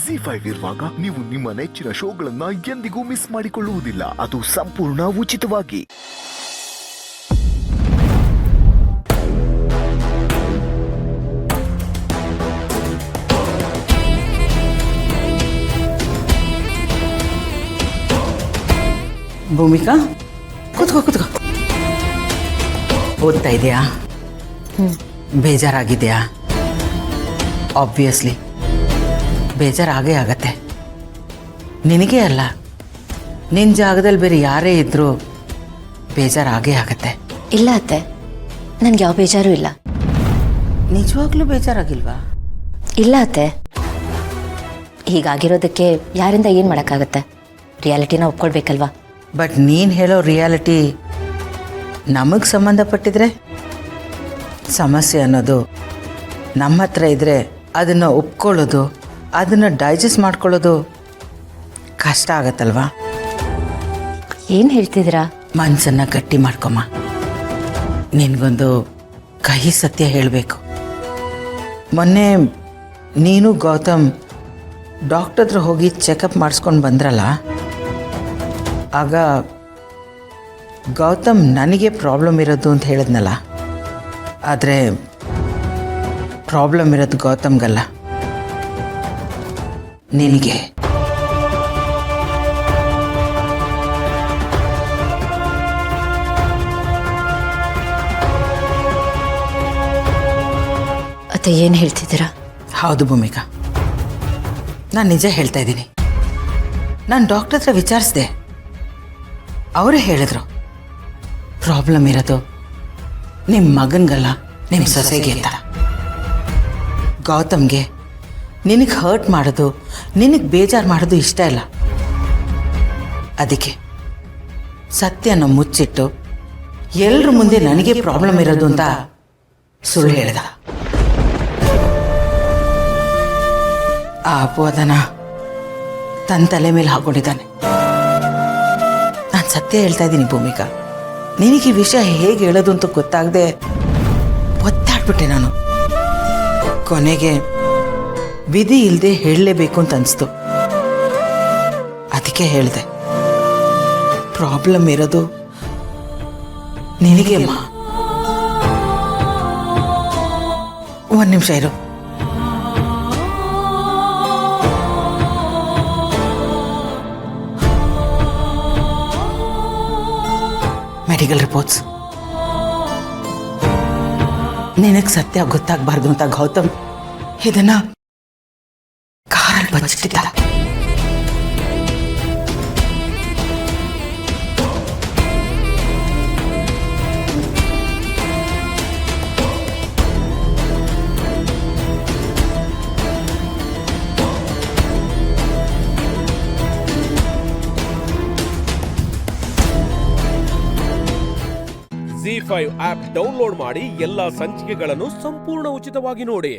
ಜಿ5 ಇರುವಾಗ ನೀವು ನಿಮ್ಮ ನೆಚ್ಚಿನ ಶೋಗಳನ್ನ ಎಂದಿಗೂ ಮಿಸ್ ಮಾಡಿಕೊಳ್ಳುವುದಿಲ್ಲ. ಅದು ಸಂಪೂರ್ಣ ಉಚಿತವಾಗಿ. ಭೂಮಿಕಾ, ಕೂತ್ಕೋ. ಓದ್ತಾ ಇದೆಯಾ? ಬೇಜಾರಾಗಿದೆಯಾ? ಆಬ್ವಿಯಸ್ಲಿ ಬೇಜಾರಾಗೇ ಆಗತ್ತೆ. ನಿನಗೇ ಅಲ್ಲ, ನಿನ್ನ ಜಾಗದಲ್ಲಿ ಬೇರೆ ಯಾರೇ ಇದ್ರೂ ಬೇಜಾರಾಗೇ ಆಗತ್ತೆ. ಇಲ್ಲ ಅತ್ತೆ, ನನಗೆ ಯಾವ ಬೇಜಾರು ಇಲ್ಲ. ನಿಜವಾಗ್ಲೂ ಬೇಜಾರಾಗಿಲ್ವಾ? ಇಲ್ಲ ಅತ್ತೆ, ಹೀಗಾಗಿರೋದಕ್ಕೆ ಯಾರಿಂದ ಏನು ಮಾಡೋಕ್ಕಾಗತ್ತೆ? ರಿಯಾಲಿಟಿನ ಒಪ್ಕೊಳ್ಬೇಕಲ್ವಾ? ಬಟ್ ನೀನು ಹೇಳೋ ರಿಯಾಲಿಟಿ ನಮಗೆ ಸಂಬಂಧಪಟ್ಟಿದ್ರೆ, ಸಮಸ್ಯೆ ಅನ್ನೋದು ನಮ್ಮ ಹತ್ರ ಇದ್ದರೆ ಅದನ್ನು ಒಪ್ಕೊಳ್ಳೋದು, ಅದನ್ನು ಡೈಜೆಸ್ಟ್ ಮಾಡ್ಕೊಳ್ಳೋದು ಕಷ್ಟ ಆಗತ್ತಲ್ವಾ? ಏನು ಹೇಳ್ತಿದ್ದೀರಾ? ಮನಸ್ಸನ್ನು ಗಟ್ಟಿ ಮಾಡ್ಕೊಮ್ಮ. ನಿನಗೊಂದು ಕಹಿ ಸತ್ಯ ಹೇಳಬೇಕು. ಮೊನ್ನೆ ನೀನು ಗೌತಮ್ ಡಾಕ್ಟರ್ ಹತ್ರ ಹೋಗಿ ಚೆಕಪ್ ಮಾಡಿಸ್ಕೊಂಡು ಬಂದ್ರಲ್ಲ, ಆಗ ಗೌತಮ್ ನನಗೆ ಪ್ರಾಬ್ಲಮ್ ಇರೋದು ಅಂತ ಹೇಳಿದ್ನಲ್ಲ. ಆದರೆ ಪ್ರಾಬ್ಲಮ್ ಇರೋದು ಗೌತಮ್ಗಲ್ಲ, ನಿನಗೆ. ಅತ್ತೆ, ಏನು ಹೇಳ್ತಿದ್ದೀರಾ? ಹೌದು ಭೂಮಿಕಾ, ನಾನು ನಿಜ ಹೇಳ್ತಾ ಇದ್ದೀನಿ. ನಾನು ಡಾಕ್ಟರ್ ಹತ್ರ ವಿಚಾರಿಸಿದೆ, ಅವರೇ ಹೇಳಿದ್ರು ಪ್ರಾಬ್ಲಮ್ ಇರೋದು ನಿಮ್ಮ ಮಗನಿಗಲ್ಲ, ನಿಮ್ಮ ಸೊಸೆಗೆ ಅಂತ. ಗೌತಮ್ಗೆ ನಿನಗೆ ಹರ್ಟ್ ಮಾಡೋದು, ನಿನಗೆ ಬೇಜಾರು ಮಾಡೋದು ಇಷ್ಟ ಇಲ್ಲ. ಅದಕ್ಕೆ ಸತ್ಯನ ಮುಚ್ಚಿಟ್ಟು ಎಲ್ಲರ ಮುಂದೆ ನನಗೆ ಪ್ರಾಬ್ಲಮ್ ಇರೋದು ಅಂತ ಸುಳ್ಳು ಹೇಳ್ದ. ಆ ಅಪವಾದನ ತನ್ನ ತಲೆ ಮೇಲೆ ಹಾಕೊಂಡಿದ್ದಾನೆ. ನಾನು ಸತ್ಯ ಹೇಳ್ತಾ ಇದ್ದೀನಿ ಭೂಮಿಕಾ. ನಿನಗೆ ಈ ವಿಷಯ ಹೇಗೆ ಹೇಳೋದು ಅಂತ ಗೊತ್ತಾಗದೆ ಒತ್ತಾಡ್ಬಿಟ್ಟೆ ನಾನು. ಕೊನೆಗೆ ವಿಧಿ ಇಲ್ಲದೆ ಹೇಳಲೇಬೇಕು ಅಂತ ಅನಿಸ್ತು. ಅದಕ್ಕೆ ಹೇಳಿದೆ, ಪ್ರಾಬ್ಲಮ್ ಇರೋದು ನಿನಗೆ ಅಮ್ಮ. ಒಂದು ನಿಮಿಷ ಇರು. Medical reports. ನಿನಗೆ ಸತ್ಯ ಗೊತ್ತಾಗಬಾರ್ದು ಅಂತ ಗೌತಮ್ ಇದನ್ನ ಕಾರಲ್ಲಿ ಬಚ್ಚಿಟ್ಟಿದ್ದ. ಜಿ5 ಆಪ್ ಡೌನ್ಲೋಡ್ ಮಾಡಿ ಎಲ್ಲಾ ಸಂಚಿಕೆಗಳನ್ನು ಸಂಪೂರ್ಣ ಉಚಿತವಾಗಿ ನೋಡಿ.